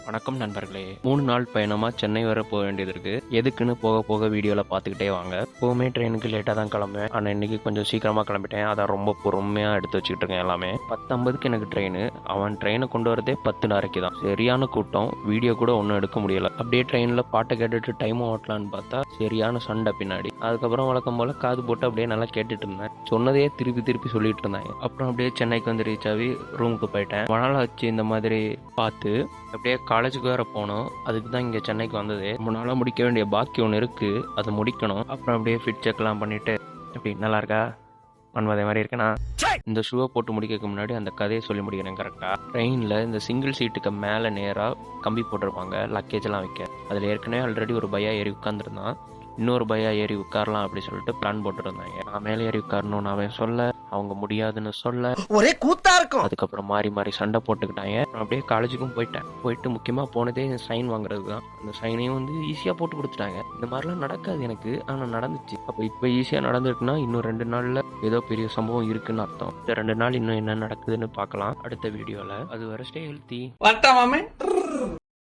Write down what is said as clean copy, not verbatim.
வணக்கம் நண்பர்களே. 3 நாள் பயணமா சென்னை வரை போக வேண்டியது இருக்கு. எதுக்குன்னு போக போக வீடியோல பார்த்துக்கிட்டே வாங்க. எப்பவுமே ட்ரெயினுக்கு லேட்டாக தான் கிளம்புவேன். ஆனால் இன்னைக்கு கொஞ்சம் சீக்கிரமா கிளம்பிட்டேன். அதான் ரொம்ப பொறுமையா எடுத்து வச்சுக்கிட்டு இருக்கேன் எல்லாமே. 10:50க்கு எனக்கு ட்ரெயின். அவன் ட்ரெயினை கொண்டு வரதே 10:30க்கு தான். சரியான கூட்டம். வீடியோ கூட ஒன்றும் எடுக்க முடியல. அப்படியே ட்ரெயினில் பாட்டை கேட்டுட்டு டைம் ஓட்டலான்னு பார்த்தா சரியான சண்டை பின்னாடி. அதுக்கப்புறம் வழக்கம் போல காது போட்டு அப்படியே நல்லா கேட்டுட்டு இருந்தேன். சொன்னதையே திருப்பி திருப்பி சொல்லிட்டு இருந்தாங்க. அப்புறம் அப்படியே சென்னைக்கு வந்து ரீச் ஆகி ரூமுக்கு போயிட்டேன். மணால வச்சு இந்த மாதிரி பார்த்து அப்படியே காலேஜுக்கு வேற போகணும். அதுக்கு தான் இங்கே சென்னைக்கு வந்தது. ரொம்ப நாளாக முடிக்க வேண்டிய பாக்கி ஒன்று இருக்கு, அதை முடிக்கணும். அப்புறம் அப்படியே ஃபிட் செக்லாம் பண்ணிட்டு எப்படி நல்லா இருக்கா மன்மதே மாதிரி இருக்கேனா. இந்த ஷூவை போட்டு முடிக்கிறதுக்கு முன்னாடி அந்த கதையை சொல்லி முடிக்கிறேன் கரெக்டாக. ட்ரெயினில் இந்த சிங்கிள் சீட்டுக்கு மேலே நேராக கம்பி போட்டிருப்பாங்க லக்கேஜெல்லாம் வைக்க. அதில் ஏற்கனவே ஆல்ரெடி ஒரு பையா ஏறி உட்காந்துருந்தான். இன்னொரு பையா ஏறி உட்காரலாம் அப்படி சொல்லிட்டு பிளான் போட்டுருந்தாங்க. நான் மேலே ஏறி உட்காரணும்னு அவன் சொல்ல, அவங்க முடியாதுன்னு சொல்ல ஒரே கூத்தா இருக்கும். அதுக்கப்புறம் மாறி மாறி சண்டை போட்டுக்கிட்டாங்க. அப்படியே காலேஜுக்கும் போயிட்டு முக்கியமாக போனதே சைன் வாங்குறது தான். அந்த சைனையும் வந்து ஈஸியாக போட்டு கொடுத்துட்டாங்க. இந்த மாதிரிலாம் நடக்காது எனக்கு, ஆனால் நடந்துச்சு. அப்போ இப்போ ஈஸியாக நடந்துருக்குன்னா இன்னும் 2 நாளில் ஏதோ பெரிய சம்பவம் இருக்குன்னு அர்த்தம். இந்த 2 நாள் இன்னும் என்ன நடக்குதுன்னு பார்க்கலாம் அடுத்த வீடியோவில். அது வரை ஸ்டே ஹெல்த்தி.